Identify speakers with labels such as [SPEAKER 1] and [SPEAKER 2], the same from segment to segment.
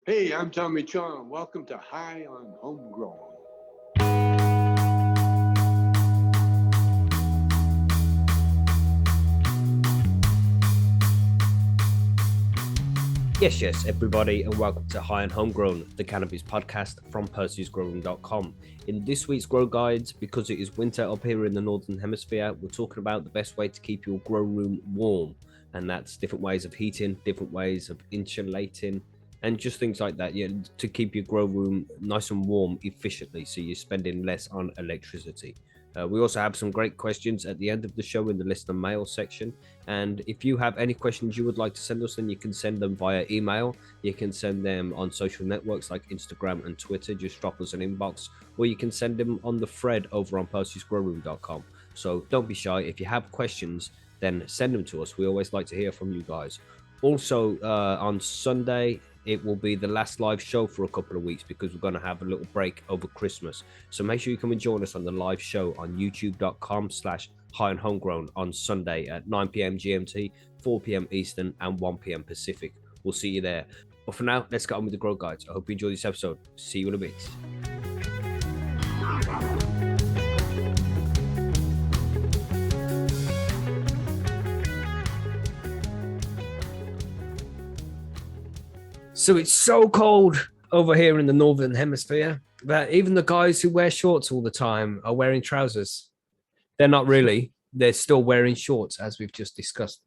[SPEAKER 1] Hey, I'm Tommy Chong. Welcome to High on Homegrown.
[SPEAKER 2] Yes, everybody, and welcome to High on Homegrown, the cannabis podcast from Percys Grow Room.com. In this week's Grow Guides, because it is winter up here in the Northern Hemisphere, we're talking about the best way to keep your grow room warm. And that's different ways of heating, different ways of insulating, and just things like that, to keep your grow room nice and warm efficiently, so you're spending less on electricity. We also have some great questions at the end of the show in the listener mail section. And if you have any questions you would like to send us, then you can send them via email. You can send them on social networks like Instagram and Twitter. Just drop us an inbox, or you can send them on the thread over on percysgrowroom.com. So don't be shy. If you have questions, then send them to us. We always like to hear from you guys. Also, on Sunday, it will be the last live show for a couple of weeks because we're going to have a little break over Christmas. So make sure you come and join us on the live show on youtube.com/High and Homegrown on Sunday at 9 p.m. GMT, 4 p.m. Eastern, and 1 p.m. Pacific. We'll see you there. But for now, let's get on with the Grow Guides. I hope you enjoy this episode. See you in a bit. So it's so cold over here in the Northern Hemisphere that even the guys who wear shorts all the time are wearing trousers. They're not really. They're still wearing shorts, as we've just discussed.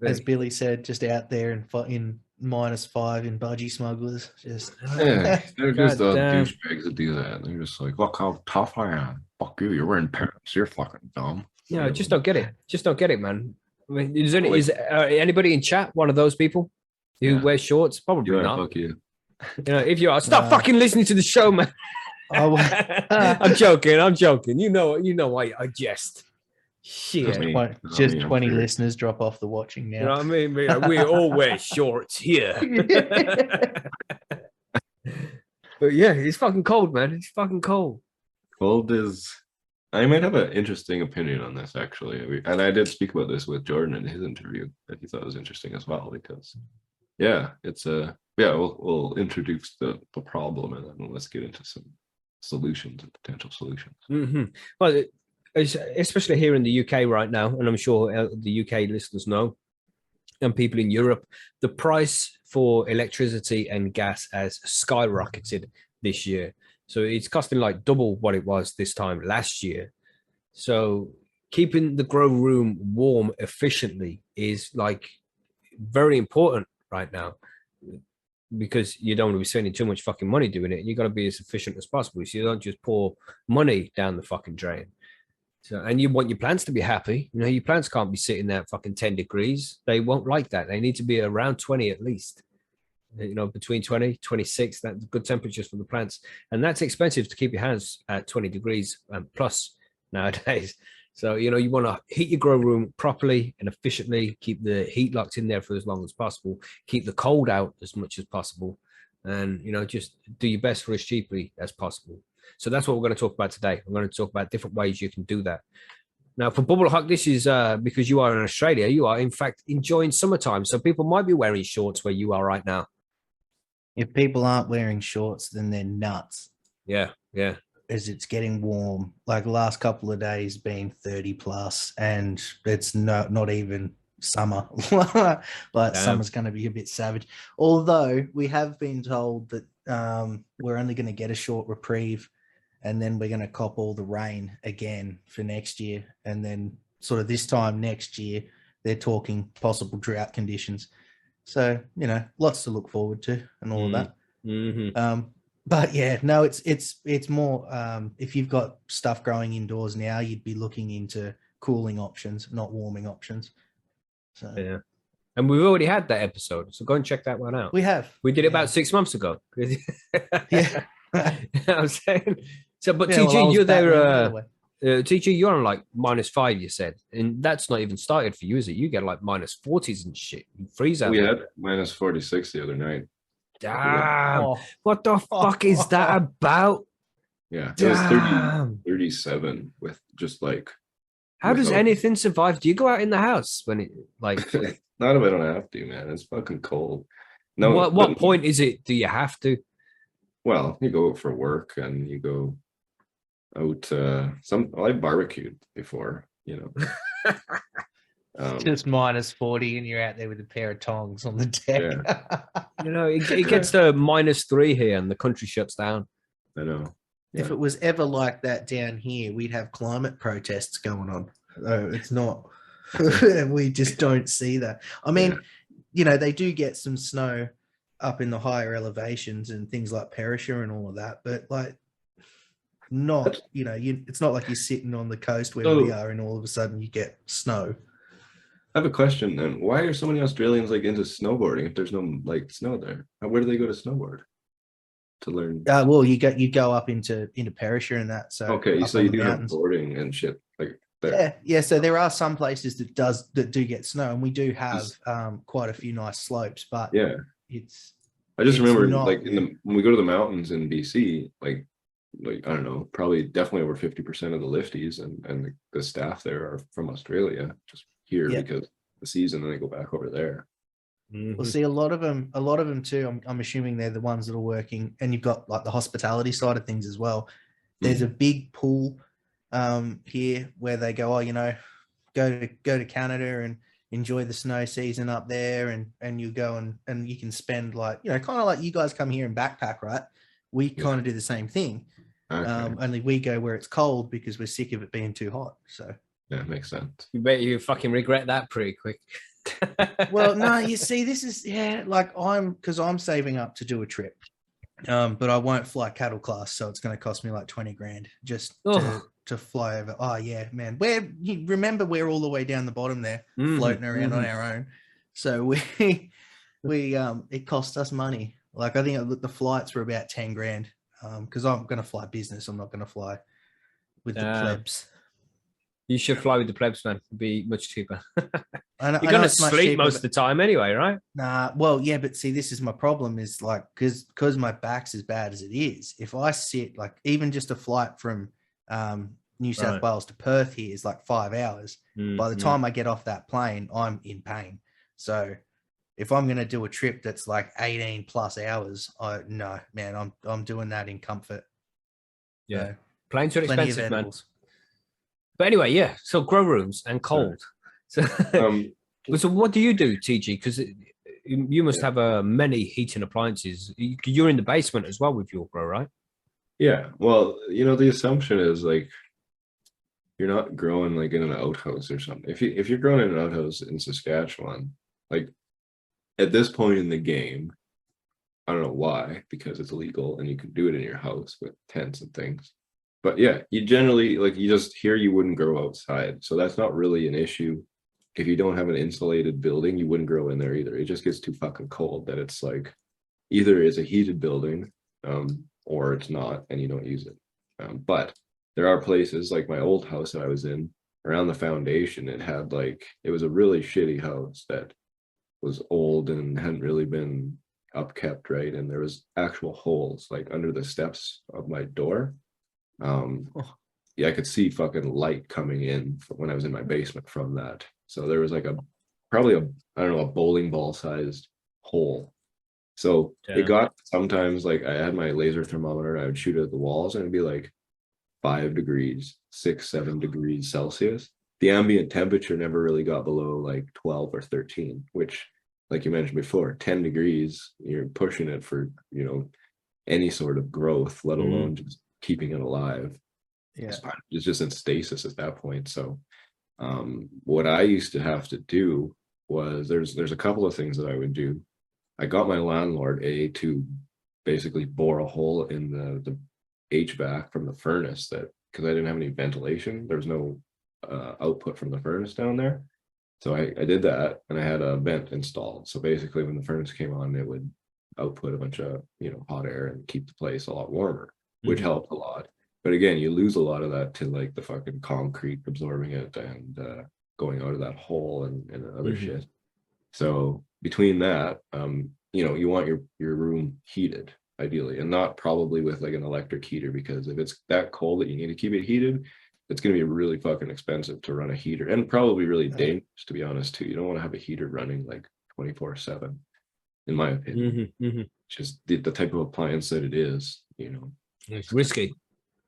[SPEAKER 3] As Billy said, just out there in -5 in budgie smugglers. Just
[SPEAKER 4] Yeah, they're just the
[SPEAKER 2] damn
[SPEAKER 4] douchebags that do that. They're just like, look how tough I am. Fuck you, you're wearing pants. You're fucking dumb.
[SPEAKER 2] Yeah, I just don't get it. Just don't get it, man. I mean, is anybody in chat one of those people who wear shorts? Probably not.
[SPEAKER 4] Fuck you.
[SPEAKER 2] You know, if you are, stop fucking listening to the show, man. I'm joking. You know, I jest. Shit.
[SPEAKER 3] Just 20 listeners drop off the watching now.
[SPEAKER 2] You know what I mean? We all wear shorts here. But yeah, it's fucking cold, man. It's fucking cold.
[SPEAKER 4] Cold is... I might have an interesting opinion on this, actually. And I did speak about this with Jordan in his interview that he thought was interesting as well, because, yeah, it's a... Yeah, we'll introduce the problem, and then let's get into some solutions and potential solutions.
[SPEAKER 2] Mm-hmm. Well, especially here in the UK right now, and I'm sure the UK listeners know, and people in Europe, the price for electricity and gas has skyrocketed this year. So it's costing like double what it was this time last year. So keeping the grow room warm efficiently is like very important right now, because you don't want to be spending too much fucking money doing it. You got to be as efficient as possible, so you don't just pour money down the fucking drain. So, and you want your plants to be happy. You know, your plants can't be sitting there at fucking 10 degrees. They won't like that. They need to be around 20 at least. You know, between 20, 26, that's good temperatures for the plants. And that's expensive to keep your hands at 20 degrees plus nowadays. So, you know, you want to heat your grow room properly and efficiently, keep the heat locked in there for as long as possible, keep the cold out as much as possible, and, you know, just do your best for as cheaply as possible. So that's what we're going to talk about today. I'm going to talk about different ways you can do that. Now, for Bubble Hawk, this is because you are in Australia, you are, in fact, enjoying summertime. So people might be wearing shorts where you are right now.
[SPEAKER 3] If people aren't wearing shorts, then they're nuts.
[SPEAKER 2] Yeah.
[SPEAKER 3] As it's getting warm, like the last couple of days been 30 plus, and it's not even summer. But summer's going to be a bit savage. Although we have been told that we're only going to get a short reprieve, and then we're going to cop all the rain again for next year. And then sort of this time next year, they're talking possible drought conditions. So, you know, lots to look forward to and all of that.
[SPEAKER 2] Mm-hmm.
[SPEAKER 3] But yeah, no, it's more if you've got stuff growing indoors now, you'd be looking into cooling options, not warming options. So
[SPEAKER 2] yeah, and we've already had that episode, so go and check that one out.
[SPEAKER 3] We did
[SPEAKER 2] it about 6 months ago.
[SPEAKER 3] Yeah,
[SPEAKER 2] you know what I'm saying. So, but
[SPEAKER 3] yeah,
[SPEAKER 2] TG, you're there.
[SPEAKER 3] The
[SPEAKER 2] TG, you're on like -5, you said, and that's not even started for you, is it? You get like -40s and shit. You freeze out.
[SPEAKER 4] We had -46 the other night.
[SPEAKER 2] Damn. What the fuck is that about?
[SPEAKER 4] Yeah, it was 37 with just like...
[SPEAKER 2] How does anything survive? Do you go out in the house when it like...
[SPEAKER 4] Not if I don't have to, man. It's fucking cold. No,
[SPEAKER 2] what point is it? Do you have to?
[SPEAKER 4] Well, you go out for work and you go out. I've barbecued before, you know.
[SPEAKER 3] Just minus 40 and you're out there with a pair of tongs on the deck.
[SPEAKER 2] You know, it gets to -3 here and the country shuts down.
[SPEAKER 4] I know.
[SPEAKER 3] If it was ever like that down here, we'd have climate protests going on. It's not. We just don't see that. I mean, you know, they do get some snow up in the higher elevations and things like Percys and all of that, but like not, you know, it's not like you're sitting on the coast where we are and all of a sudden you get snow.
[SPEAKER 4] I have a question then. Why are so many Australians like into snowboarding if there's no like snow there? Where do they go to snowboard to learn?
[SPEAKER 3] Well, you go up into Percys and that. So
[SPEAKER 4] okay, so you do have
[SPEAKER 3] mountains.
[SPEAKER 4] boarding and shit like there.
[SPEAKER 3] Yeah. So there are some places that do get snow, and we do have quite a few nice slopes. But
[SPEAKER 4] yeah, I just remember like when we go to the mountains in BC, like I don't know, probably definitely over 50% of the lifties and the staff there are from Australia, just here because the season, and they go back over there.
[SPEAKER 3] We'll see a lot of them too. I'm assuming they're the ones that are working, and you've got like the hospitality side of things as well. There's a big pool here where they go, oh, you know, go to Canada and enjoy the snow season up there, and you go and you can spend like, you know, kind of like you guys come here and backpack, right? We kind of do the same thing. Okay. Only we go where it's cold because we're sick of it being too hot. So
[SPEAKER 4] yeah, it makes sense.
[SPEAKER 2] You bet you fucking regret that pretty quick.
[SPEAKER 3] Well, no, you see, this is like because I'm saving up to do a trip, but I won't fly cattle class, so it's going to cost me like 20 grand just to fly over. Oh yeah, man, we're all the way down the bottom there, floating around on our own. So we it cost us money. Like I think the flights were about 10 grand. Because I'm going to fly business. I'm not going to fly with the plebs.
[SPEAKER 2] You should fly with the plebs, man. It'd be much cheaper.
[SPEAKER 3] You're
[SPEAKER 2] going to sleep most of the time anyway, right?
[SPEAKER 3] Nah, well, yeah, but see, this is my problem is like, because my back's as bad as it is, if I sit like even just a flight from New South Wales to Perth here is like 5 hours. By the time I get off that plane, I'm in pain. So if I'm going to do a trip that's like 18 plus hours, no, man, I'm doing that in comfort.
[SPEAKER 2] Yeah. So, planes are expensive, man. But anyway, yeah. So grow rooms and cold. So, so what do you do, TG? Because you must have many heating appliances. You're in the basement as well with your grow, right?
[SPEAKER 4] Yeah. Well, you know, the assumption is like you're not growing like in an outhouse or something. If you're growing in an outhouse in Saskatchewan, like at this point in the game, I don't know why, because it's illegal and you can do it in your house with tents and things. But yeah, you generally like you wouldn't grow outside. So that's not really an issue. If you don't have an insulated building, you wouldn't grow in there either. It just gets too fucking cold that it's like either it's a heated building or it's not and you don't use it. But there are places like my old house that I was in around the foundation. It was a really shitty house that was old and hadn't really been upkept right, and there was actual holes like under the steps of my door. I could see fucking light coming in when I was in my basement from that. So there was like probably a bowling ball sized hole. So it got sometimes like I had my laser thermometer and I would shoot at the walls and it'd be like 5 degrees, 6-7 degrees Celsius. The ambient temperature never really got below like 12 or 13, which, like you mentioned before, 10 degrees, you're pushing it for, you know, any sort of growth, let alone just keeping it alive. Yeah. It's just in stasis at that point. So what I used to have to do was there's a couple of things that I would do. I got my landlord to basically bore a hole in the HVAC from the furnace because I didn't have any ventilation. There was no output from the furnace down there. So I did that and I had a vent installed. So basically when the furnace came on, it would output a bunch of, you know, hot air and keep the place a lot warmer, which helped a lot. But again, you lose a lot of that to like the fucking concrete absorbing it and going out of that hole and other shit. So between that, you know, you want your room heated ideally, and not probably with like an electric heater, because if it's that cold that you need to keep it heated, it's going to be really fucking expensive to run a heater, and probably really dangerous, to be honest, too. You don't want to have a heater running like 24/7. in my opinion.
[SPEAKER 2] Mm-hmm.
[SPEAKER 4] Just the type of appliance that it is,
[SPEAKER 2] It's risky.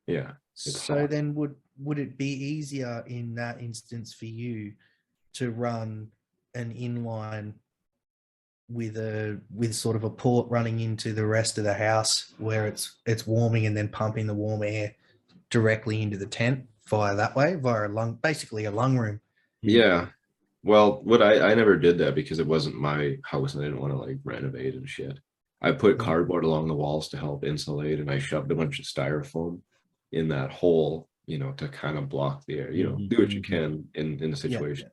[SPEAKER 4] Yeah. It's
[SPEAKER 3] So
[SPEAKER 4] hot.
[SPEAKER 3] then would it be easier in that instance for you to run an inline with sort of a port running into the rest of the house where it's warming and then pumping the warm air directly into the tent via basically a lung room?
[SPEAKER 4] Yeah. Well, what I never did that because it wasn't my house and I didn't want to like renovate and shit. I put cardboard along the walls to help insulate, and I shoved a bunch of styrofoam in that hole, to kind of block the air, do what you can in the situation.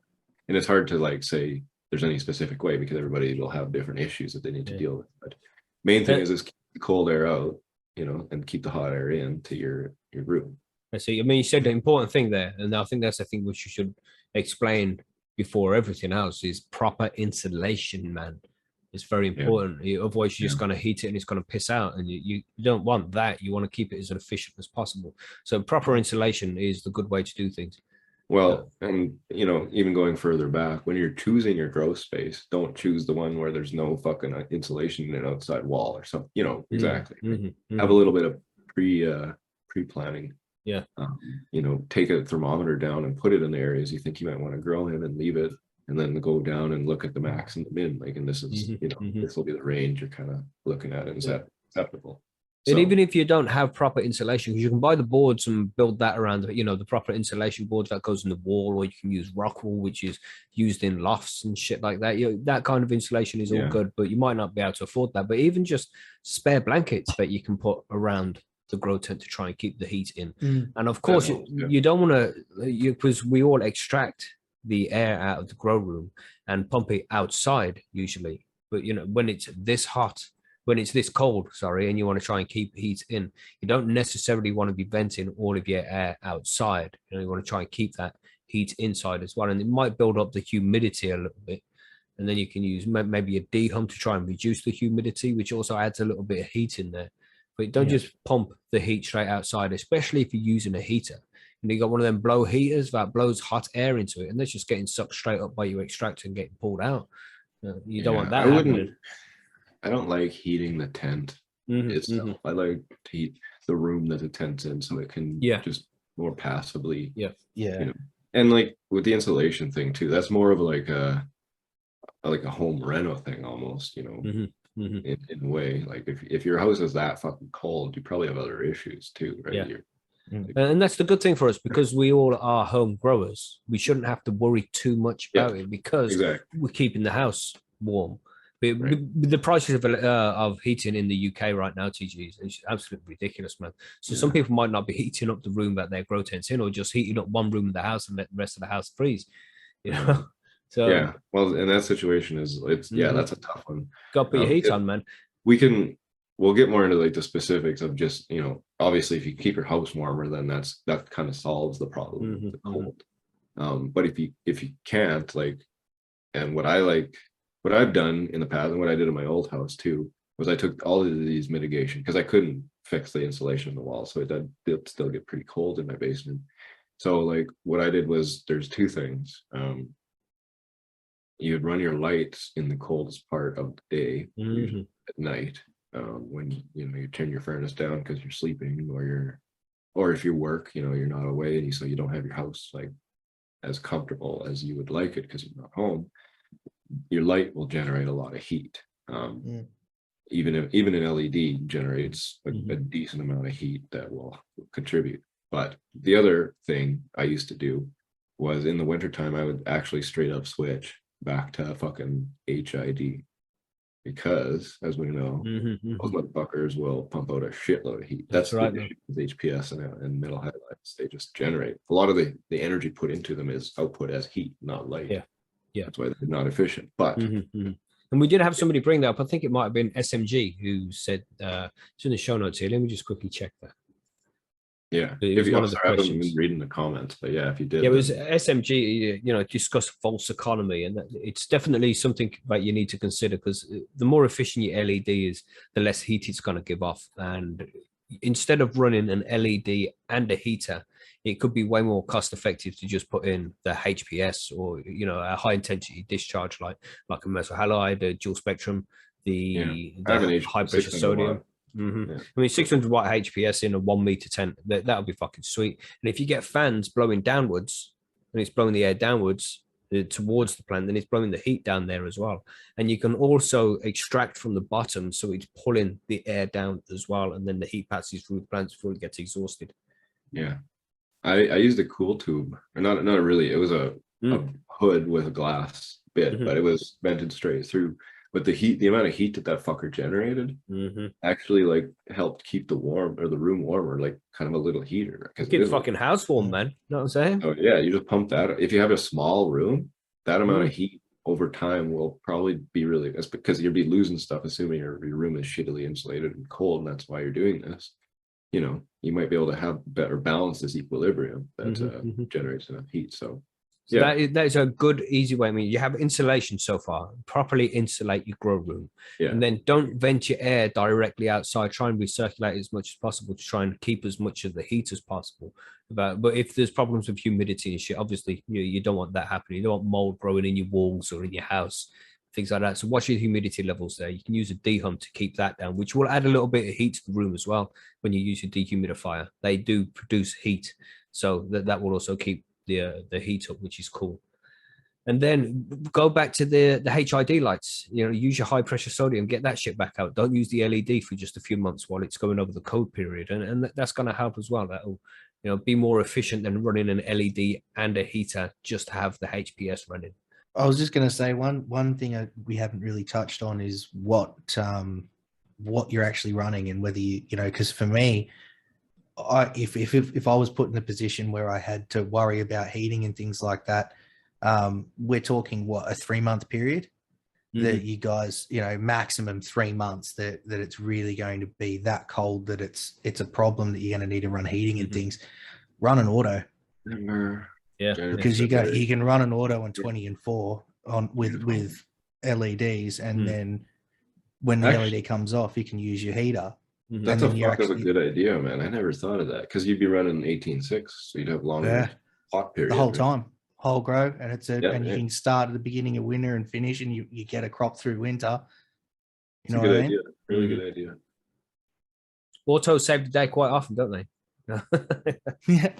[SPEAKER 4] And it's hard to like say there's any specific way because everybody will have different issues that they need to deal with. But main thing is keep the cold air out, and keep the hot air in to your room.
[SPEAKER 2] I see. I mean, you said the important thing there, and I think that's the thing which you should explain before everything else is proper insulation, man. It's very important. Otherwise, you're just going to heat it and it's going to piss out, and you don't want that. You want to keep it as efficient as possible. So proper insulation is the good way to do things.
[SPEAKER 4] Well, and even going further back, when you're choosing your grow space, don't choose the one where there's no fucking insulation in an outside wall or something. Exactly. Have a little bit of pre-planning.
[SPEAKER 2] Yeah.
[SPEAKER 4] Take a thermometer down and put it in the areas you think you might want to grow in, and leave it, and then go down and look at the max and the min. Like, and this is this will be the range you're kind of looking at, and is that acceptable?
[SPEAKER 2] And even if you don't have proper insulation, because you can buy the boards and build that around, the proper insulation boards that goes in the wall, or you can use rock wool, which is used in lofts and shit like that. That kind of insulation is all good, but you might not be able to afford that. But even just spare blankets that you can put around the grow tent to try and keep the heat in. And of course, you don't want to, because we all extract the air out of the grow room and pump it outside usually. But, when it's this hot, when it's this cold, and you want to try and keep heat in, you don't necessarily want to be venting all of your air outside. You want to try and keep that heat inside as well. And it might build up the humidity a little bit. And then you can use maybe a dehum to try and reduce the humidity, which also adds a little bit of heat in there. But don't just pump the heat straight outside, especially if you're using a heater. And you got one of them blow heaters that blows hot air into it, and that's just getting sucked straight up by your extractor and getting pulled out. You don't want that happening.
[SPEAKER 4] I don't like heating the tent itself. I like to heat the room that the tent's in, so it can just more passively. And like with the insulation thing too, that's more of like a home reno thing almost. In a way, like if your house is that fucking cold, you probably have other issues too, right?
[SPEAKER 2] And that's the good thing for us, because we all are home growers. We shouldn't have to worry too much about it, because we're keeping the house warm. The prices of heating in the UK right now, TG, is absolutely ridiculous, man. So some people might not be heating up the room that their grow tent's in, or just heating up one room of the house and let the rest of the house freeze. So
[SPEAKER 4] well, in that situation that's a tough one.
[SPEAKER 2] Got to put your heat on, man.
[SPEAKER 4] We'll get more into like the specifics of just obviously if you keep your house warmer, then that kind of solves the problem of the cold. But if you can't, like, and what I've done in the past and what I did in my old house too was I took all of these mitigation, because I couldn't fix the insulation in the wall, so it did still get pretty cold in my basement. So like what I did was, there's two things. You'd run your lights in the coldest part of the day, usually at night, when you turn your furnace down because you're sleeping, or if you work, you're not away, and so you don't have your house like as comfortable as you would like it because you're not home. Your light will generate a lot of heat. Even an LED generates a decent amount of heat that will contribute. But the other thing I used to do was, in the wintertime, I would actually straight up switch back to fucking HID, because as we know, those motherfuckers will pump out a shitload of heat. That's right. The issue with HPS and metal halides. They just generate a lot of the energy put into them is output as heat, not light. That's why they're not efficient. But
[SPEAKER 2] and we did have somebody bring that up. I think it might have been SMG who said it's in the show notes here. Let me just quickly check that. It was one of the questions. I haven't been
[SPEAKER 4] reading the comments, but if you did,
[SPEAKER 2] it was SMG. Discuss false economy, and it's definitely something that you need to consider, because the more efficient your LED is, the less heat it's going to give off. And instead of running an LED and a heater, it could be way more cost effective to just put in the HPS, or a high intensity discharge like a metal halide, a dual spectrum,
[SPEAKER 4] I have an
[SPEAKER 2] high pressure
[SPEAKER 4] 600
[SPEAKER 2] sodium.
[SPEAKER 4] watt.
[SPEAKER 2] Mm-hmm.
[SPEAKER 4] Yeah.
[SPEAKER 2] I mean, 600 watt HPS in a 1 meter tent, that'll be fucking sweet. And if you get fans blowing downwards and it's blowing the air downwards towards the plant, then it's blowing the heat down there as well. And you can also extract from the bottom, so it's pulling the air down as well. And then the heat passes through the plants before it gets exhausted.
[SPEAKER 4] Yeah. I used a cool tube, or not really. It was a hood with a glass bit, but it was vented straight through. But the amount of heat that fucker generated actually like helped keep the room warmer, like kind of a little heater.
[SPEAKER 2] Keep the fucking house warm, man. You know what I'm saying?
[SPEAKER 4] Oh yeah, you just pump that. If you have a small room, that amount of heat over time will probably be really. That's because you'll be losing stuff, assuming your room is shittily insulated and cold, and that's why you're doing this. You know, you might be able to have better balance this equilibrium that generates enough heat. So yeah,
[SPEAKER 2] that is a good, easy way. I mean, you have insulation so far. Properly insulate your grow room, and then don't vent your air directly outside. Try and recirculate as much as possible to try and keep as much of the heat as possible. But if there's problems with humidity and shit, obviously you don't want that happening. You don't want mold growing in your walls or in your house, things like that. So watch your humidity levels there. You can use a dehum to keep that down, which will add a little bit of heat to the room as well. When you use your dehumidifier, they do produce heat, so that will also keep the heat up, which is cool. And then go back to the HID lights. You know, use your high pressure sodium, get that shit back out. Don't use the LED for just a few months while it's going over the code period, and that's going to help as well. That'll, you know, be more efficient than running an LED and a heater just to have the HPS running.
[SPEAKER 3] I was just going to say one thing we haven't really touched on is what you're actually running and whether you know, because for me, if I was put in a position where I had to worry about heating and things like that, we're talking a 3-month period that you guys, you know, maximum 3 months that it's really going to be that cold that it's a problem that you're going to need to run heating and things. Run an auto.
[SPEAKER 2] Yeah,
[SPEAKER 3] because you can run an auto on 20 and 4 on with LEDs, and then when the LED comes off, you can use your heater.
[SPEAKER 4] That's a good idea, man. I never thought of that, because you'd be running 18.6, so you'd have longer hot period
[SPEAKER 3] the whole time, whole grow, and you can start at the beginning of winter and finish, and you get a crop through winter. You know what I mean?
[SPEAKER 4] Idea. Really good idea.
[SPEAKER 2] Autos save the day quite often, don't they?
[SPEAKER 3] Yeah,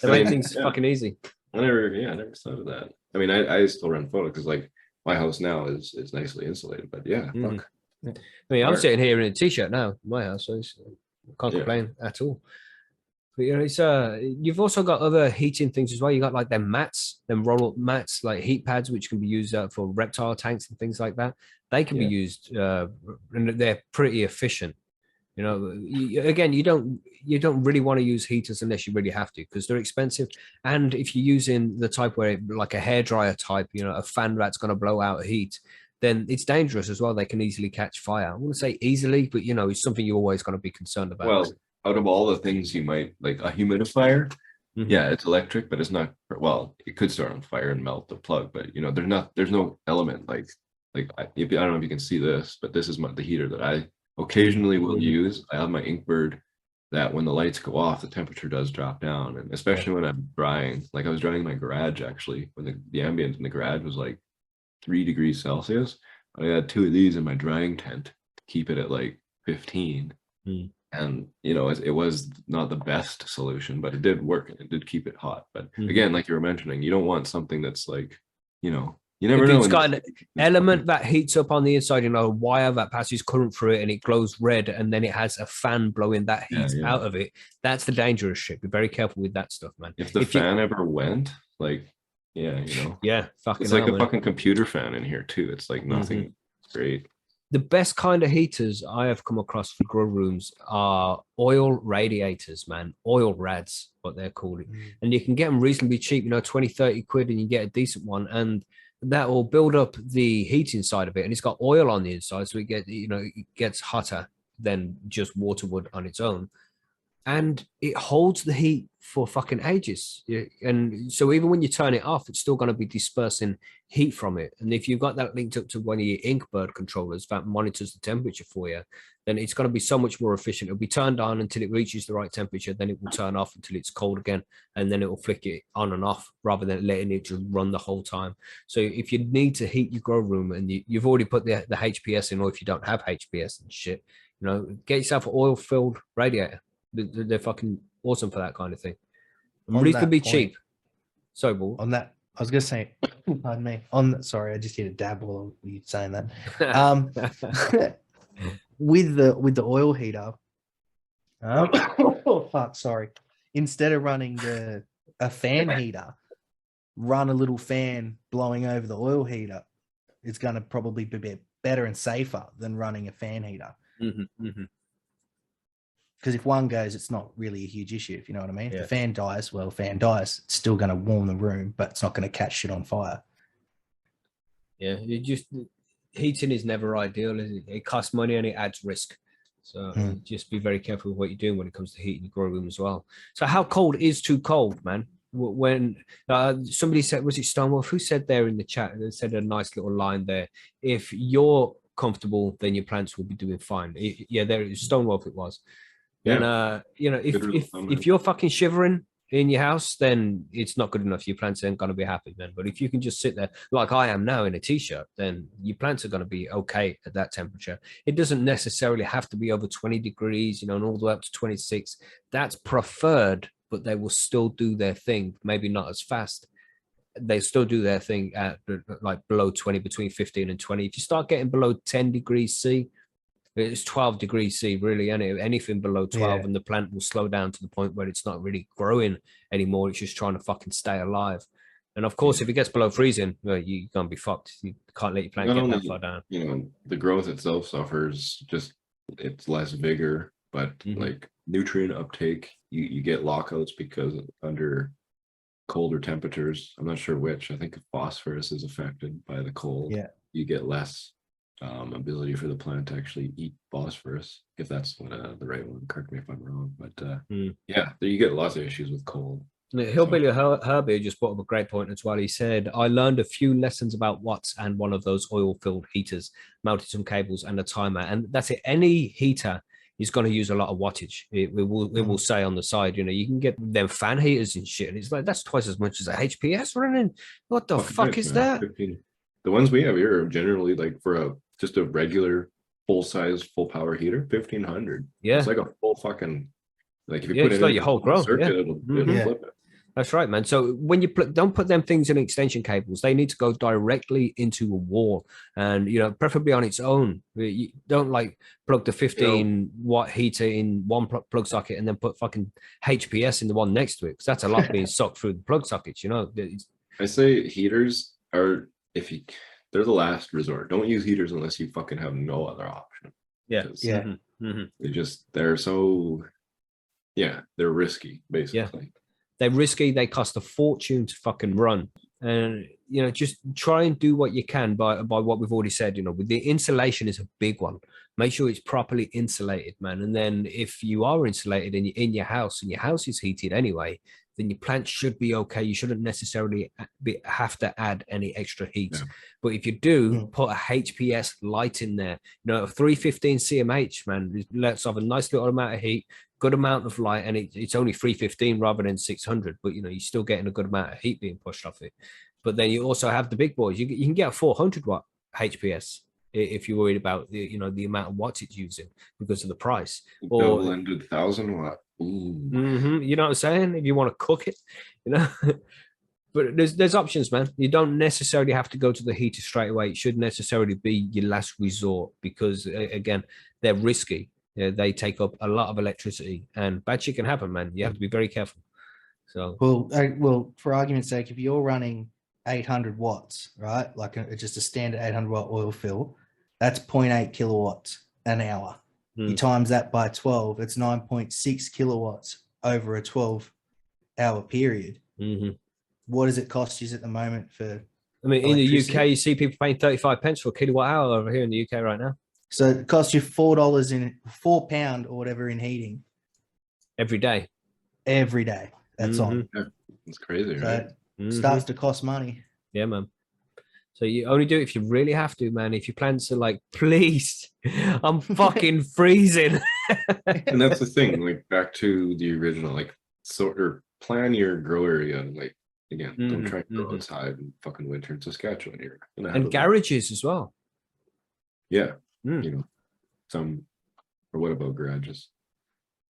[SPEAKER 2] they make things fucking easy.
[SPEAKER 4] I never thought of that. I mean, I still run photo because like my house now is nicely insulated, but fuck.
[SPEAKER 2] I mean, I'm sitting here in a t-shirt now in my house, so I can't complain at all. But you know, it's you've also got other heating things as well. You got like them mats, them roll-up mats, like heat pads, which can be used for reptile tanks and things like that. They can be used, and they're pretty efficient. You know, again, you don't really want to use heaters unless you really have to, because they're expensive. And if you're using the type where, like a hairdryer type, you know, a fan that's going to blow out heat, then it's dangerous as well. They can easily catch fire. I wouldn't say easily, but you know, it's something you're always going to be concerned about.
[SPEAKER 4] Well, out of all the things you might like, a humidifier, it's electric, but it's not. Well, it could start on fire and melt the plug, but you know, there's no element like I don't know if you can see this, but this is the heater that I occasionally will use. I have my Inkbird that when the lights go off, the temperature does drop down, and especially when I'm drying. Like I was drying my garage actually, when the ambient in the garage was like 3 degrees Celsius. I had 2 of these in my drying tent to keep it at like 15. And you know, it was not the best solution, but it did work and it did keep it hot. But again, like you were mentioning, you don't want something that's like, you know, you never know.
[SPEAKER 2] It's got an element that heats up on the inside, you know, a wire that passes current through it and it glows red, and then it has a fan blowing that heat out of it. That's the dangerous shit. Be very careful with that stuff, man.
[SPEAKER 4] If the fan ever went, like, you know, it's like a fucking computer fan in here too. It's like nothing great.
[SPEAKER 2] The best kind of heaters I have come across for grow rooms are oil radiators, man. Oil rads, what they're called. And you can get them reasonably cheap, you know, 20, 30 quid, and you get a decent one. And that will build up the heat inside of it. And it's got oil on the inside, so it gets hotter than just water would on its own. and it holds the heat for fucking ages. And so even when you turn it off, it's still going to be dispersing heat from it. And if you've got that linked up to one of your Inkbird controllers that monitors the temperature for you, then it's going to be so much more efficient. It'll be turned on until it reaches the right temperature, then it will turn off until it's cold again, and then it will flick it on and off rather than letting it just run the whole time. So if you need to heat your grow room and you've already put the HPS in, or if you don't have HPS and shit, get yourself an oil-filled radiator. They're fucking awesome for that kind of thing. And reasonably cheap. So,
[SPEAKER 3] on that, I was gonna say, pardon me. Sorry, I just hit a dab while you saying that. With the oil heater, oh fuck, sorry. Instead of running a fan heater, run a little fan blowing over the oil heater. It's gonna probably be better and safer than running a fan heater. Because if one goes, it's not really a huge issue, if you know what I mean. If the fan dies, well, fan dies. It's still going to warm the room, but it's not going to catch shit on fire.
[SPEAKER 2] Yeah, heating is never ideal. It costs money and it adds risk. So just be very careful with what you're doing when it comes to heating your grow room as well. So how cold is too cold, man? When somebody said, was it Stonewolf? Who said there in the chat? They said a nice little line there. If you're comfortable, then your plants will be doing fine. There is Stonewolf. It was. And if you're fucking shivering in your house, then it's not good enough. Your plants aren't going to be happy, man. But if you can just sit there like I am now in a t-shirt, then your plants are going to be okay at that temperature. It doesn't necessarily have to be over 20 degrees, and all the way up to 26. That's preferred, but they will still do their thing. Maybe not as fast. They still do their thing at like below 20, between 15 and 20. If you start getting below 10 degrees C, it's 12 degrees C, really, and anything below 12, and the plant will slow down to the point where it's not really growing anymore. It's just trying to fucking stay alive. And of course, if it gets below freezing, well, you're gonna be fucked. You can't let your plant get that far down.
[SPEAKER 4] The growth itself suffers, just it's less vigor, but like nutrient uptake, you get lockouts because under colder temperatures, I'm not sure which. I think phosphorus is affected by the cold. You get less ability for the plant to actually eat phosphorus, if that's the right one. Correct me if I'm wrong, but you get lots of issues with cold.
[SPEAKER 2] Hillbilly Herbie just brought up a great point as well. He said, I learned a few lessons about watts and one of those oil-filled heaters, mounted some cables and a timer, and that's it. Any heater is going to use a lot of wattage. It will say on the side, you can get them fan heaters and shit, and it's like, that's twice as much as a HPS running. What the fuck is that?
[SPEAKER 4] 15. The ones we have here are generally like for just a regular full-size, full-power heater, 1,500.
[SPEAKER 2] Yeah,
[SPEAKER 4] it's like a full fucking, like if you put it in
[SPEAKER 2] your whole grow
[SPEAKER 4] circuit, it'll flip it.
[SPEAKER 2] That's right, man. So when you don't put them things in extension cables, they need to go directly into a wall, and preferably on its own. You don't like plug the 15-watt heater in one plug socket and then put fucking HPS in the one next to it, because that's a lot being sucked through the plug sockets.
[SPEAKER 4] I say heaters are, they're the last resort. Don't use heaters unless you fucking have no other option. They're risky, basically.
[SPEAKER 2] They're risky. They cost a fortune to fucking run. And, just try and do what you can by what we've already said, with the insulation is a big one. Make sure it's properly insulated, man. And then if you are insulated and you're in your house and your house is heated anyway, then your plant should be okay. You shouldn't necessarily have to add any extra heat. But if you do, put a HPS light in there. A 315 CMH, man, it lets off a nice little amount of heat, good amount of light, and it's only 315 rather than 600. But, you're still getting a good amount of heat being pushed off it. But then you also have the big boys. You can get a 400 watt HPS if you're worried about the amount of watts it's using because of the price. Or
[SPEAKER 4] blended 1,000 watt.
[SPEAKER 2] You know what I'm saying? If you want to cook it, but there's options, man. You don't necessarily have to go to the heater straight away. It shouldn't necessarily be your last resort because again, they're risky. They take up a lot of electricity, and bad shit can happen, man. You have to be very careful. So
[SPEAKER 3] well, for argument's sake, if you're running 800 watts, right, like just a standard 800 watt oil fill, that's 0.8 kilowatts an hour. You times that by 12, it's 9.6 kilowatts over a 12-hour period. What does it cost you at the moment for?
[SPEAKER 2] In the UK, you see people paying 35 pence for a kilowatt hour over here in the UK right now.
[SPEAKER 3] So it costs you £4 £4 or whatever in heating.
[SPEAKER 2] every day.
[SPEAKER 3] every day. That's on.
[SPEAKER 4] Yeah, it's crazy,
[SPEAKER 3] So
[SPEAKER 4] right?
[SPEAKER 3] it starts to cost money.
[SPEAKER 2] Yeah, man. So you only do it if you really have to, man. If your plants are like, please, I'm fucking freezing.
[SPEAKER 4] And that's the thing, like back to the original, like sort or plan your grow area. Like again, don't try to grow outside in fucking winter in Saskatchewan. You're gonna have
[SPEAKER 2] And garages as well.
[SPEAKER 4] Yeah, you know, some. Or what about garages?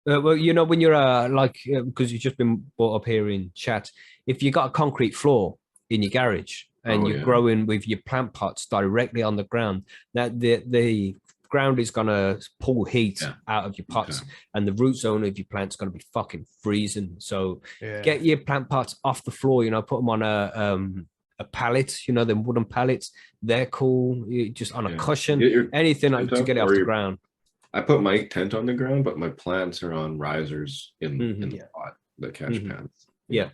[SPEAKER 2] Well, you know, when you're because you've just been brought up here in chat, if you got a concrete floor in your garage and you're growing with your plant pots directly on the ground, that the ground is gonna pull heat out of your pots, and the root zone of your plant's gonna be fucking freezing. So get your plant pots off the floor. You know, put them on a pallet. You know, them wooden pallets. They're cool. Just on a cushion, anything to get it off the ground.
[SPEAKER 4] I put my tent on the ground, but my plants are on risers in the pot, the cash pans.
[SPEAKER 2] Yeah.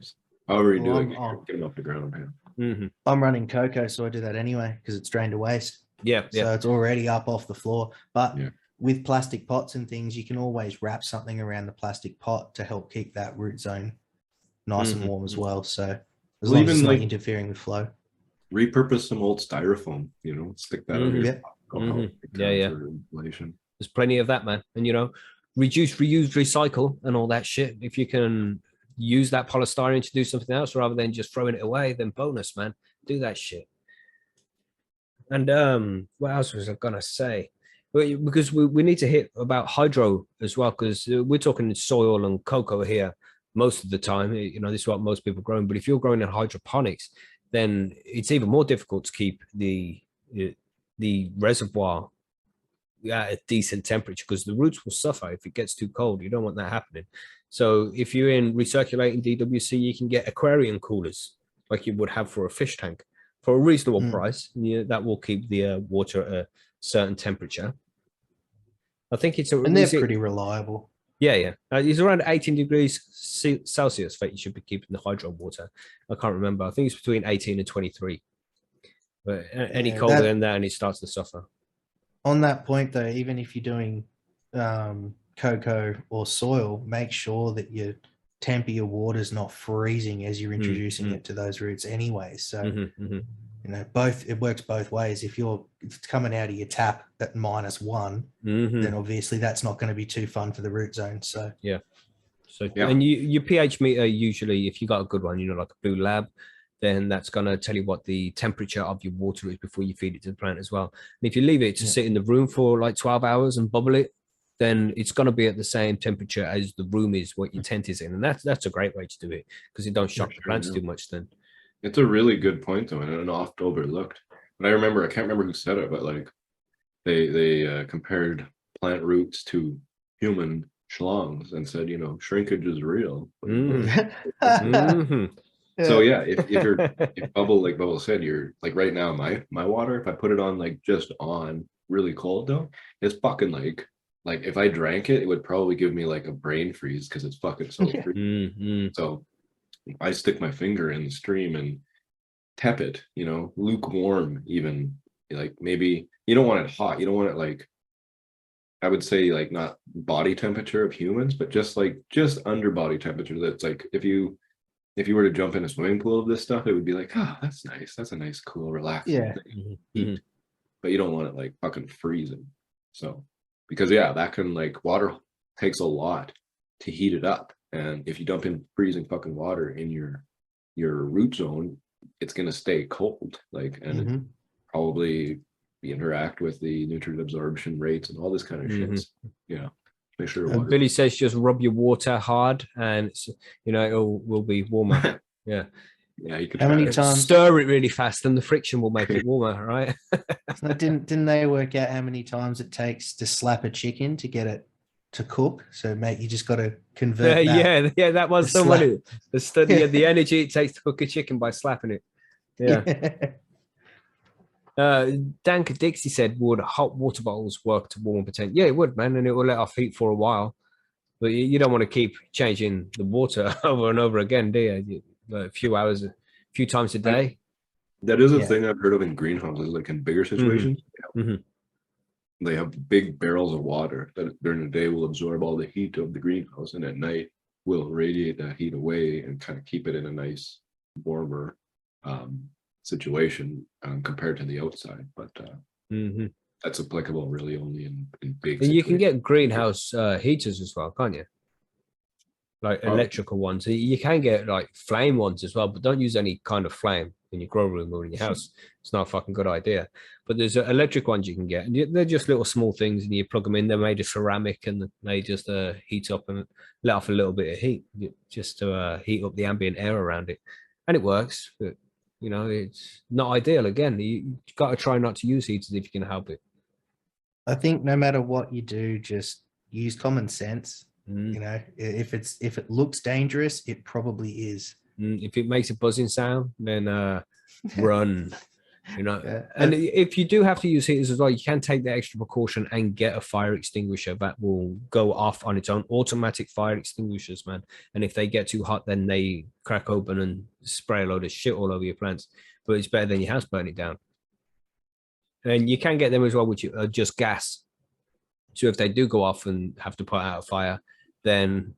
[SPEAKER 4] However you do it, get them off the ground, man.
[SPEAKER 3] I'm running cocoa, so I do that anyway because it's drained to waste.
[SPEAKER 2] Yeah.
[SPEAKER 3] So it's already up off the floor. But with plastic pots and things, you can always wrap something around the plastic pot to help keep that root zone nice and warm as well. So as long as it's not interfering with flow.
[SPEAKER 4] Repurpose some old styrofoam, you know, stick that on your pot. Inflation.
[SPEAKER 2] There's plenty of that, man. And, you know, reduce, reuse, recycle and all that shit. If you can use that polystyrene to do something else rather than just throwing it away, then bonus, man. Do that shit. And what else was I going to say? Because we need to hit about hydro as well, because we're talking soil and cocoa here most of the time. You know, this is what most people are growing. But if you're growing in hydroponics, then it's even more difficult to keep the reservoir at a decent temperature, because the roots will suffer if it gets too cold. You don't want that happening. So if you're in recirculating DWC, you can get aquarium coolers like you would have for a fish tank for a reasonable price. That will keep the water at a certain temperature. I think it's
[SPEAKER 3] and they're pretty reliable.
[SPEAKER 2] Yeah. It's around 18 degrees Celsius that you should be keeping the hydro water. I can't remember. I think it's between 18 and 23. But any colder than that, and it starts to suffer.
[SPEAKER 3] On that point, though, even if you're doing cocoa or soil, make sure that your temp of your water is not freezing as you're introducing it to those roots anyway. So, you know, it works both ways. If it's coming out of your tap at -1, then obviously that's not going to be too fun for the root zone. So, and your pH meter, usually, if you got a good one, you know, like a Blue Lab, then that's going to tell you what the temperature of your water is before you feed it to the plant as well. And if you leave it to sit in the room for like 12 hours and bubble it, then it's going to be at the same temperature as the room is, what your tent is in. And that's a great way to do it, because it don't shock the plants too much then.
[SPEAKER 4] It's a really good point, though, and oft overlooked. But I can't remember who said it, but like they compared plant roots to human schlongs and said, you know, shrinkage is real. So if Bubble, like Bubble said, you're like right now, my water, if I put it on like just on really cold though, it's fucking like if I drank it, it would probably give me like a brain freeze because it's fucking so free. So I stick my finger in the stream and tap it, you know, lukewarm, even like maybe you don't want it hot, you don't want it like, I would say like not body temperature of humans, but just under body temperature. That's like if you were to jump in a swimming pool of this stuff, it would be like, oh, that's nice. That's a nice, cool, relaxing thing. But you don't want it like fucking freezing. So, because that can like, water takes a lot to heat it up. And if you dump in freezing fucking water in your root zone, it's going to stay cold. Like, and probably interact with the nutrient absorption rates and all this kind of shit. Yeah. Make sure
[SPEAKER 2] Billy says just rub your water hard and you know it will be warmer. Yeah,
[SPEAKER 4] you could.
[SPEAKER 3] How many times
[SPEAKER 2] stir it really fast and the friction will make it warmer, right?
[SPEAKER 3] So didn't they work out how many times it takes to slap a chicken to get it to cook? So mate, you just got to convert that.
[SPEAKER 2] That was somebody the study of the energy it takes to cook a chicken by slapping it. Danka Dixie said, would hot water bottles work to warm potato? Yeah, it would, man, and it will let off heat for a while. But you don't want to keep changing the water over and over again, do you? A few hours, a few times a day.
[SPEAKER 4] That is a thing I've heard of in greenhouses, like in bigger situations. they have big barrels of water that during the day will absorb all the heat of the greenhouse, and at night will radiate that heat away and kind of keep it in a nice warmer situation compared to the outside. But that's applicable really only in big
[SPEAKER 2] And you can
[SPEAKER 4] situations.
[SPEAKER 2] get greenhouse heaters as well, can't you? Like electrical ones. You can get like flame ones as well, but don't use any kind of flame in your grow room or in your house. It's not a fucking good idea. But there's electric ones you can get, and they're just little small things, and you plug them in. They're made of ceramic, and they just heat up and let off a little bit of heat, just to heat up the ambient air around it, and it works. But you know, it's not ideal. Again, you got to try not to use heaters if you can help it.
[SPEAKER 3] I think no matter what you do, just use common sense. You know, if it looks dangerous, it probably is.
[SPEAKER 2] If it makes a buzzing sound, then run. You know, and if you do have to use heaters as well, you can take the extra precaution and get a fire extinguisher that will go off on its own. Automatic fire extinguishers, man. And if they get too hot, then they crack open and spray a load of shit all over your plants. But it's better than your house burning down. And you can get them as well, which are just gas. So if they do go off and have to put out a fire, then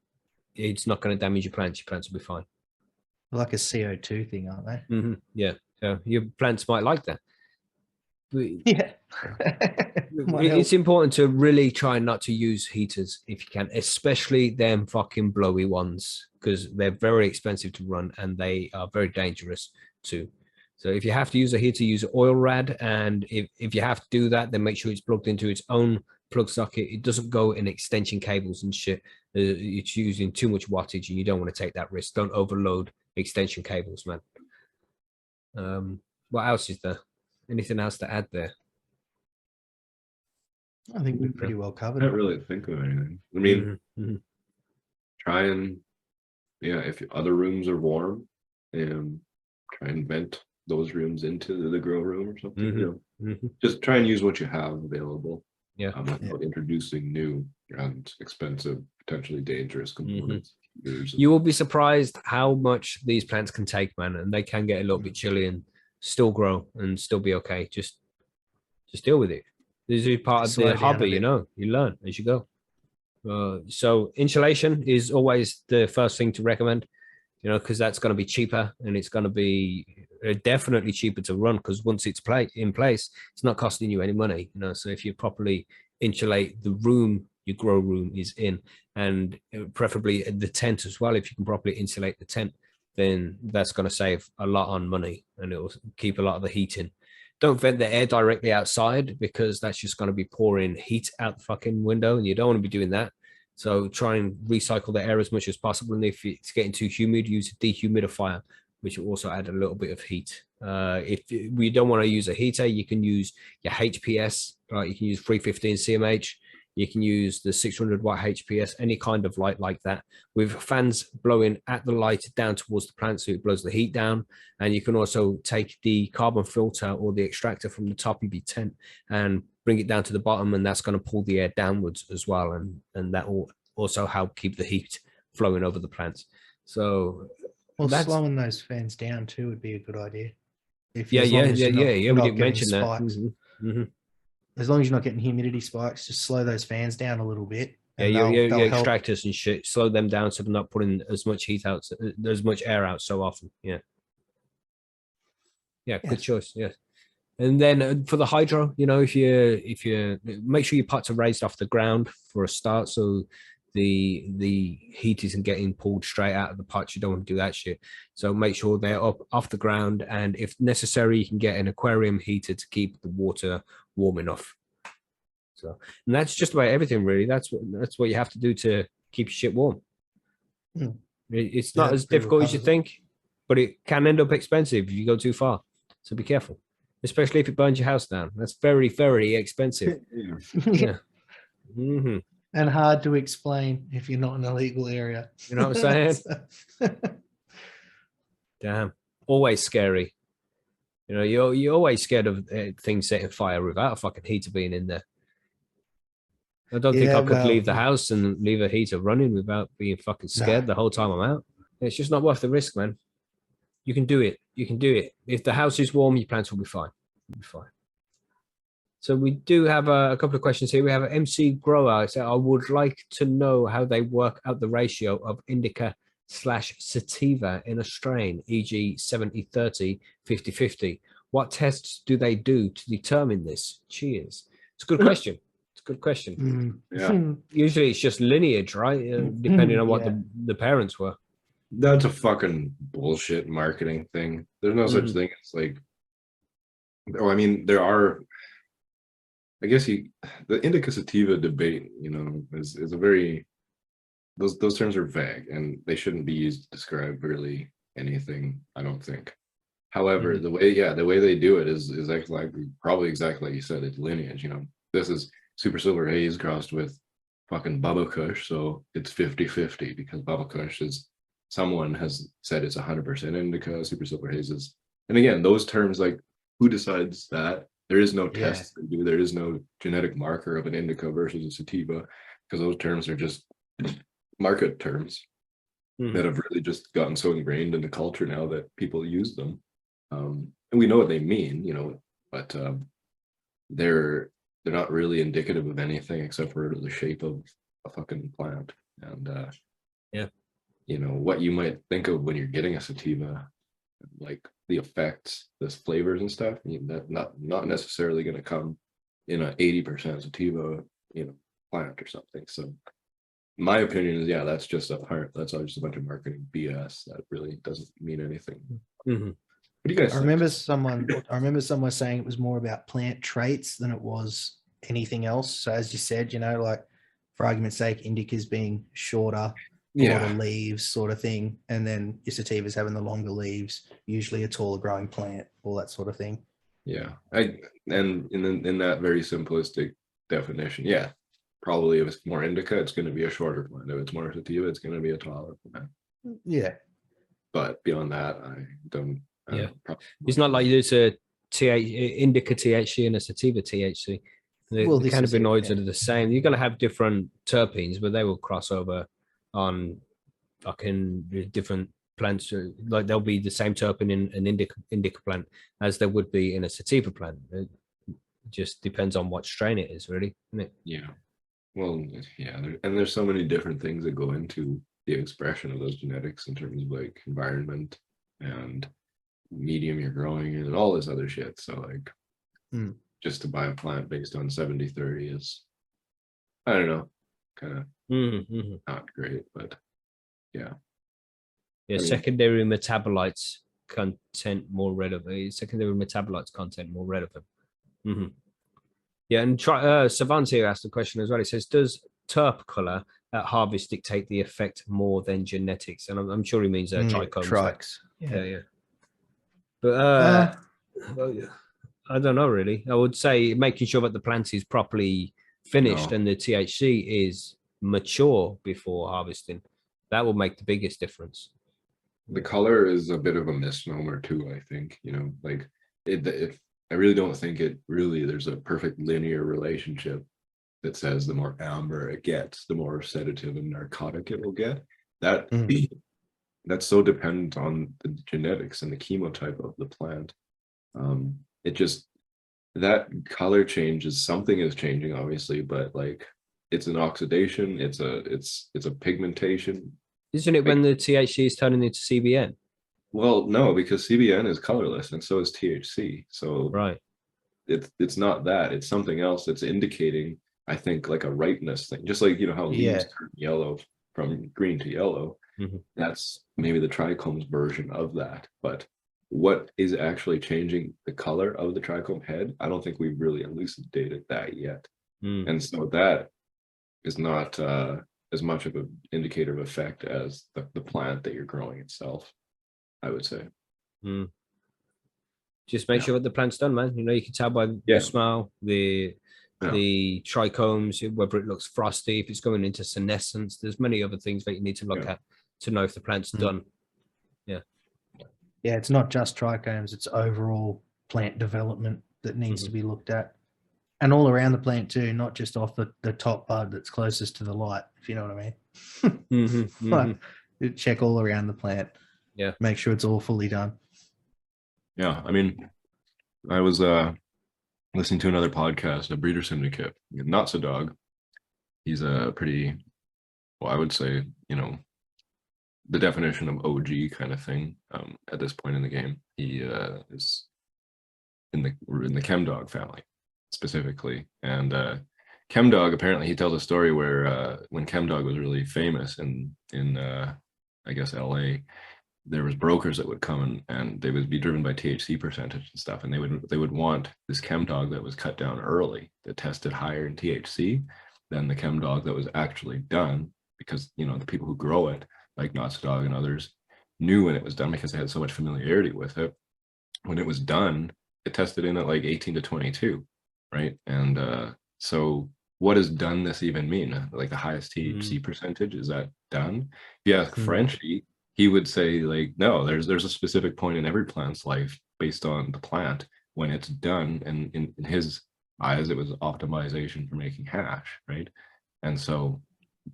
[SPEAKER 2] it's not going to damage your plants. Your plants will be fine.
[SPEAKER 3] Like a CO2 thing, aren't they?
[SPEAKER 2] Yeah. So your plants might like that.
[SPEAKER 3] Yeah.
[SPEAKER 2] It's important to really try not to use heaters if you can, especially them fucking blowy ones, because they're very expensive to run and they are very dangerous too. So if you have to use a heater, use oil rad. And if you have to do that, then make sure it's plugged into its own plug socket. It doesn't go in extension cables and shit. It's using too much wattage and you don't want to take that risk. Don't overload extension cables, man. What else is there? Anything else to add there?
[SPEAKER 3] I think we're pretty well covered.
[SPEAKER 4] I don't really think of anything. I mean, try and, if other rooms are warm, try and vent those rooms into the grow room or something. Just try and use what you have available. Without introducing new and expensive, potentially dangerous components.
[SPEAKER 2] You will be surprised how much these plants can take, man, and they can get a little bit chilly and still grow and still be okay. Just deal with it. This is part of the hobby, you know. You learn as you go. So insulation is always the first thing to recommend, you know, because that's going to be cheaper and it's going to be definitely cheaper to run, because once it's in place, it's not costing you any money, you know. So if you properly insulate the room your grow room is in, and preferably the tent as well, if you can properly insulate the tent, then that's going to save a lot on money and it will keep a lot of the heat in. Don't vent the air directly outside, because that's just going to be pouring heat out the fucking window, and you don't want to be doing that. So try and recycle the air as much as possible. And if it's getting too humid, use a dehumidifier, which will also add a little bit of heat. If we don't want to use a heater, you can use your HPS, right? You can use 315 CMH. You can use the 600 watt HPS, any kind of light like that, with fans blowing at the light down towards the plant, so it blows the heat down. And you can also take the carbon filter or the extractor from the top of your tent and bring it down to the bottom, and that's going to pull the air downwards as well. And that will also help keep the heat flowing over the plants. So
[SPEAKER 3] slowing those fans down too would be a good idea.
[SPEAKER 2] If we didn't mention that.
[SPEAKER 3] As long as you're not getting humidity spikes, just slow those fans down a little bit.
[SPEAKER 2] Your extractors and shit, slow them down so they're not putting as much heat out, as much air out so often. Good choice. Yeah. And then for the hydro, you know, if you make sure your pots are raised off the ground for a start, so the heat isn't getting pulled straight out of the pots. You don't want to do that shit. So make sure they're up off the ground, and if necessary, you can get an aquarium heater to keep the water warm enough. So, and that's just about everything, really. That's what you have to do to keep your shit warm. It's not as difficult as you think, but it can end up expensive if you go too far. So be careful, especially if it burns your house down. That's very, very expensive.
[SPEAKER 3] And hard to explain if you're not in a legal area.
[SPEAKER 2] You know what I'm saying? Damn, always scary. You know, you're always scared of things setting fire without a fucking heater being in there. I don't think I could leave the house and leave a heater running without being fucking scared the whole time I'm out. It's just not worth the risk, man. You can do it. You can do it. If the house is warm, your plants will be fine. You'll be fine. So we do have a couple of questions here. We have an MC Grower. So I would like to know how they work out the ratio of Indica / Sativa in a strain, e.g. 70-30, 50-50. What tests do they do to determine this? Cheers. It's a good question. It's a good question.
[SPEAKER 4] Yeah.
[SPEAKER 2] Usually it's just lineage, right? Depending on what
[SPEAKER 3] Yeah.
[SPEAKER 2] the parents were.
[SPEAKER 4] That's a fucking bullshit marketing thing. There's no such thing as like, oh, I mean, there are, I guess the Indica Sativa debate, you know, is a very, those terms are vague and they shouldn't be used to describe really anything, I don't think. However, the way they do it is actually probably exactly like you said, it's lineage, you know. This is Super Silver Haze crossed with fucking Bubba Kush, so it's 50-50 because Bubba Kush is, someone has said it's 100% indica, Super Silver Haze is, and again, those terms, like, who decides that? There is no test they do. There is no genetic marker of an indica versus a sativa, because those terms are just market terms that have really just gotten so ingrained in the culture now that people use them. And we know what they mean, you know, but they're not really indicative of anything except for the shape of a fucking plant. And you know, what you might think of when you're getting a sativa, like the effects, the flavors and stuff, I mean, that not necessarily going to come in a 80% sativa, you know, plant or something. So my opinion is, that's just just a bunch of marketing BS that really doesn't mean anything. What do you guys think?
[SPEAKER 3] I remember someone saying it was more about plant traits than it was anything else. So as you said, you know, like for argument's sake, Indica's being shorter, a lot of leaves sort of thing, and then your Sativa's having the longer leaves, usually a taller growing plant, all that sort of thing.
[SPEAKER 4] Yeah, and in that very simplistic definition, probably if it's more indica, it's going to be a shorter plant. If it's more sativa, it's going to be a taller plant.
[SPEAKER 3] Yeah,
[SPEAKER 4] but beyond that, I don't.
[SPEAKER 2] It's not like there's a indica THC and a sativa THC. The cannabinoids are the same. You're going to have different terpenes, but they will cross over on fucking different plants. Like there'll be the same terpene in an indica plant as there would be in a sativa plant. It just depends on what strain it is, really, isn't it?
[SPEAKER 4] Yeah. Well, and there's so many different things that go into the expression of those genetics in terms of like environment and medium you're growing in and all this other shit. So like just to buy a plant based on 70-30 is, I don't know, kind of not great, but
[SPEAKER 2] secondary metabolites content more relevant. Secondary metabolites content more relevant. Yeah, and Savant here asked the question as well. It says, does terp color at harvest dictate the effect more than genetics? And I'm sure he means trichomes.
[SPEAKER 3] Trikes.
[SPEAKER 2] Yeah. But I don't know, really. I would say making sure that the plant is properly finished and the THC is mature before harvesting. That will make the biggest difference.
[SPEAKER 4] The color is a bit of a misnomer too, I think. You know, like I really don't think there's a perfect linear relationship that says the more amber it gets, the more sedative and narcotic it will get. That's so dependent on the genetics and the chemotype of the plant. It just, that color changes, something is changing obviously, but like it's an oxidation, it's a pigmentation.
[SPEAKER 2] Isn't it when the THC is turning into CBN?
[SPEAKER 4] Well, no, because CBN is colorless and so is THC. So
[SPEAKER 2] right,
[SPEAKER 4] it's not that, it's something else that's indicating, I think, like a ripeness thing. Just like, you know, how leaves turn yellow from green to yellow. That's maybe the trichomes version of that. But what is actually changing the color of the trichome head? I don't think we've really elucidated that yet. And so that is not as much of an indicator of effect as the plant that you're growing itself, I would say.
[SPEAKER 2] Just make sure that the plant's done, man. You know, you can tell by the smell, the trichomes, whether it looks frosty, if it's going into senescence. There's many other things that you need to look at to know if the plant's done.
[SPEAKER 3] Yeah, it's not just trichomes, it's overall plant development that needs to be looked at. And all around the plant too, not just off the top bud that's closest to the light, if you know what I mean. Like, check all around the plant.
[SPEAKER 2] Yeah.
[SPEAKER 3] Make sure it's all fully done.
[SPEAKER 4] Yeah, I mean, I was listening to another podcast, a breeder syndicate, Not So Dog. He's a pretty, well, I would say, the definition of OG kind of thing at this point in the game. He is in the Chem Dog family specifically, and Chem Dog, apparently he tells a story where when Chem Dog was really famous in I guess LA, there was brokers that would come and they would be driven by THC percentage and stuff, and they would want this Chem Dog that was cut down early, that tested higher in THC than the Chem Dog that was actually done, because the people who grow it, like Knott's Dog and others, knew when it was done because they had so much familiarity with it. When it was done, it tested in at like 18 to 22, right? And so what does doneness even mean? Like the highest THC percentage, is that done? If you ask Frenchie, he would say like, no, there's a specific point in every plant's life based on the plant when it's done. And in his eyes, it was optimization for making hash, right? And so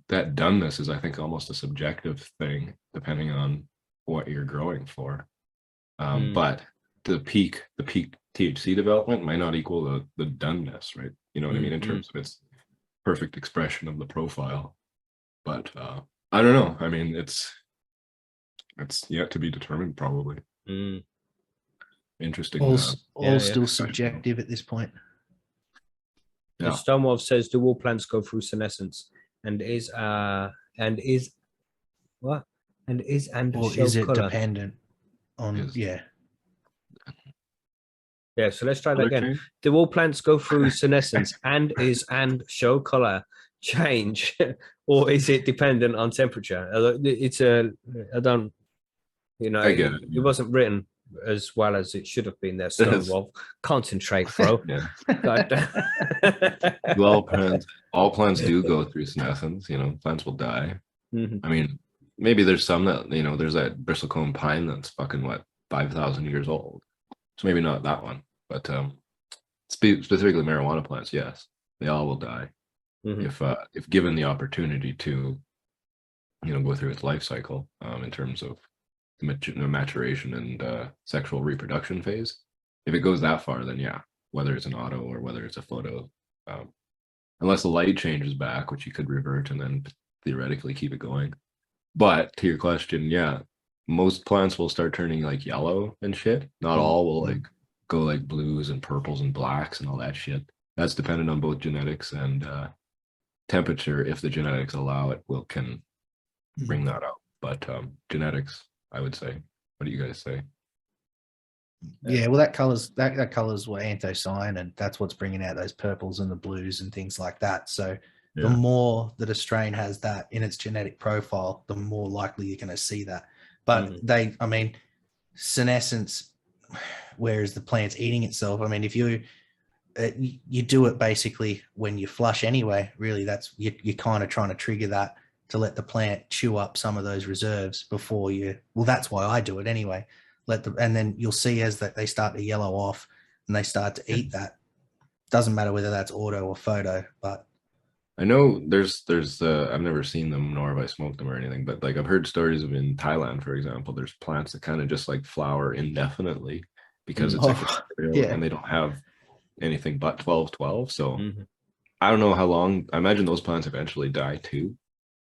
[SPEAKER 4] that doneness is, I think, almost a subjective thing depending on what you're growing for. But the peak THC development might not equal the doneness, right? You know what I mean, in terms of its perfect expression of the profile. But I don't know. I mean, it's yet to be determined, probably. Interesting.
[SPEAKER 3] All still subjective at this point.
[SPEAKER 2] Yeah. Stonewolf says, do all plants go through senescence? And is
[SPEAKER 3] or
[SPEAKER 2] is
[SPEAKER 3] it
[SPEAKER 2] color
[SPEAKER 3] dependent on
[SPEAKER 2] Yeah, so let's try that again. Do all plants go through senescence and show color change, or is it dependent on temperature? It's I don't,
[SPEAKER 4] I get it.
[SPEAKER 2] It wasn't written as well as it should have been there. Stonewall, concentrate, bro.
[SPEAKER 4] All plants do go through senescence. Plants will die. I mean, maybe there's some that there's that bristlecone pine that's fucking 5,000 years old. So maybe not that one, but specifically marijuana plants, yes, they all will die if given the opportunity to go through its life cycle in terms of the maturation and sexual reproduction phase. If it goes that far, then yeah, whether it's an auto or whether it's a photo, unless the light changes back, which you could revert and then theoretically keep it going. But to your question, yeah, most plants will start turning like yellow and shit. Not all will like go like blues and purples and blacks and all that shit. That's dependent on both genetics and temperature. If the genetics allow it, can bring that out. But genetics, I would say. What do you guys say?
[SPEAKER 3] Yeah, well, that colors were anthocyan, and that's what's bringing out those purples and the blues and things like that. So the more that a strain has that in its genetic profile, the more likely you're going to see that. But senescence, whereas the plant's eating itself. I mean, if you do it basically when you flush anyway, really, that's you're kind of trying to trigger that to let the plant chew up some of those reserves before that's why I do it anyway. And then you'll see as that they start to yellow off and they start to eat that. Doesn't matter whether that's auto or photo, but
[SPEAKER 4] I know there's I've never seen them nor have I smoked them or anything, but like I've heard stories of in Thailand, for example, there's plants that kind of just like flower indefinitely because it's and they don't have anything but 12-12. So I don't know how long. I imagine those plants eventually die too,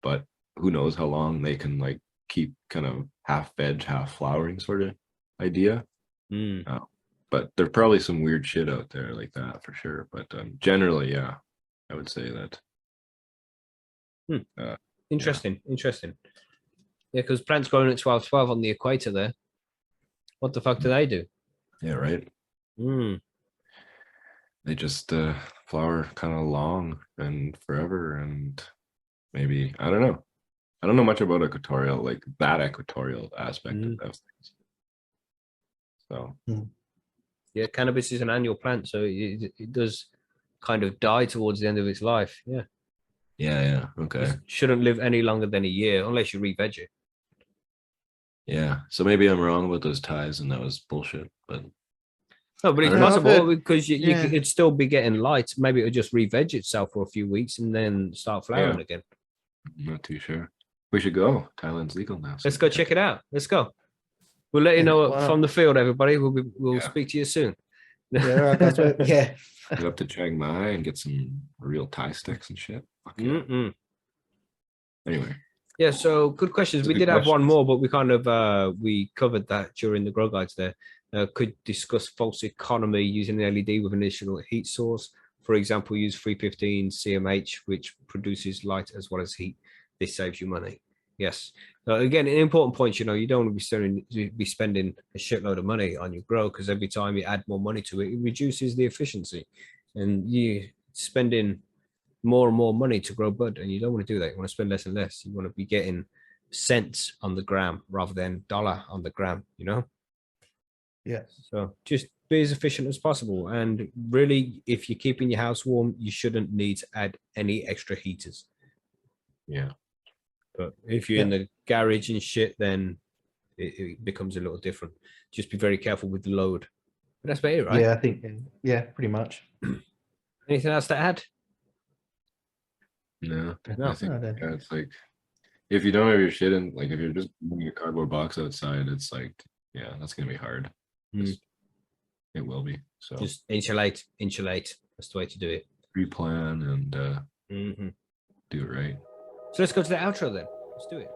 [SPEAKER 4] but who knows how long they can like keep kind of half veg, half flowering sort of idea. But there's probably some weird shit out there like that for sure. But generally, yeah, I would say that.
[SPEAKER 2] Interesting. Yeah, because plants growing at 12-12 on the equator there. What the fuck do they do?
[SPEAKER 4] Yeah, right. They just flower kind of long and forever, and maybe I don't know. I don't know much about equatorial, like that equatorial aspect of those things. So
[SPEAKER 2] yeah, cannabis is an annual plant, so it does kind of die towards the end of its life.
[SPEAKER 4] Yeah. Okay.
[SPEAKER 2] It shouldn't live any longer than a year unless you re-veg it.
[SPEAKER 4] Yeah. So maybe I'm wrong about those ties and that was bullshit, but
[SPEAKER 2] no, but it's possible because it'd still be getting light. Maybe it'll just re-veg itself for a few weeks and then start flowering again.
[SPEAKER 4] I'm not too sure. We should go. Thailand's legal now. So
[SPEAKER 2] let's go check it out. Let's go. We'll let you know from the field, everybody. We'll speak to you soon.
[SPEAKER 3] Yeah, all right, that's what, yeah.
[SPEAKER 4] Get up to Chiang Mai and get some real Thai sticks and shit. Fuck yeah. Anyway.
[SPEAKER 2] Yeah, so good questions. We
[SPEAKER 4] Good
[SPEAKER 2] did have one
[SPEAKER 4] questions.
[SPEAKER 2] more, but we kind of we covered that during the grow guides there. Could discuss false economy using an LED with an additional heat source. For example, use 315 CMH, which produces light as well as heat. This saves you money. Yes. Again, an important point, you don't want to be spending a shitload of money on your grow, because every time you add more money to it, it reduces the efficiency. And you spending more and more money to grow bud, and you don't want to do that. You want to spend less and less. You want to be getting cents on the gram rather than dollar on the gram,
[SPEAKER 3] Yeah.
[SPEAKER 2] So just be as efficient as possible. And really, if you're keeping your house warm, you shouldn't need to add any extra heaters.
[SPEAKER 4] Yeah.
[SPEAKER 2] But if you're in the garage and shit, then it becomes a little different. Just be very careful with the load. But that's about it, right?
[SPEAKER 3] Yeah, I think, pretty much.
[SPEAKER 2] Anything else to add?
[SPEAKER 4] No,
[SPEAKER 2] No.
[SPEAKER 4] I think
[SPEAKER 3] No,
[SPEAKER 4] it's like, if you don't have your shit in, like if you're just moving a cardboard box outside, it's like, yeah, that's gonna be hard. It will be. So
[SPEAKER 2] Just insulate. That's the way to do it.
[SPEAKER 4] pre-plan and do it right.
[SPEAKER 2] So let's go to the outro then. Let's do it.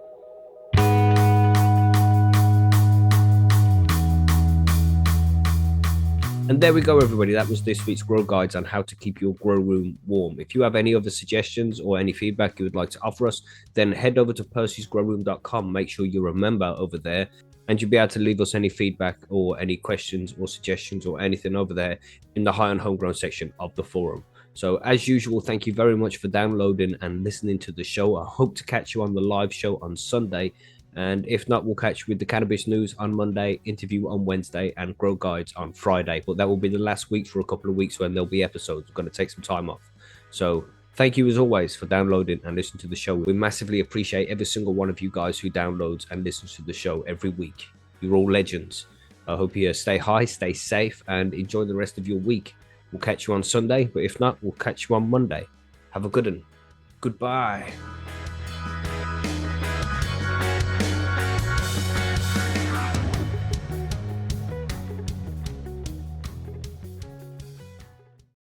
[SPEAKER 2] And there we go, everybody. That was this week's grow guides on how to keep your grow room warm. If you have any other suggestions or any feedback you would like to offer us, then head over to percysgrowroom.com. Make sure you're a member over there, and you'll be able to leave us any feedback or any questions or suggestions or anything over there in the High on Homegrown section of the forum. So as usual, thank you very much for downloading and listening to the show. I hope to catch you on the live show on Sunday. And if not, we'll catch you with the cannabis news on Monday, interview on Wednesday, and grow guides on Friday. But that will be the last week for a couple of weeks when there'll be episodes. We're going to take some time off. So thank you as always for downloading and listening to the show. We massively appreciate every single one of you guys who downloads and listens to the show every week. You're all legends. I hope you stay high, stay safe, and enjoy the rest of your week. We'll catch you on Sunday, but if not, we'll catch you on Monday. Have a good one. Goodbye.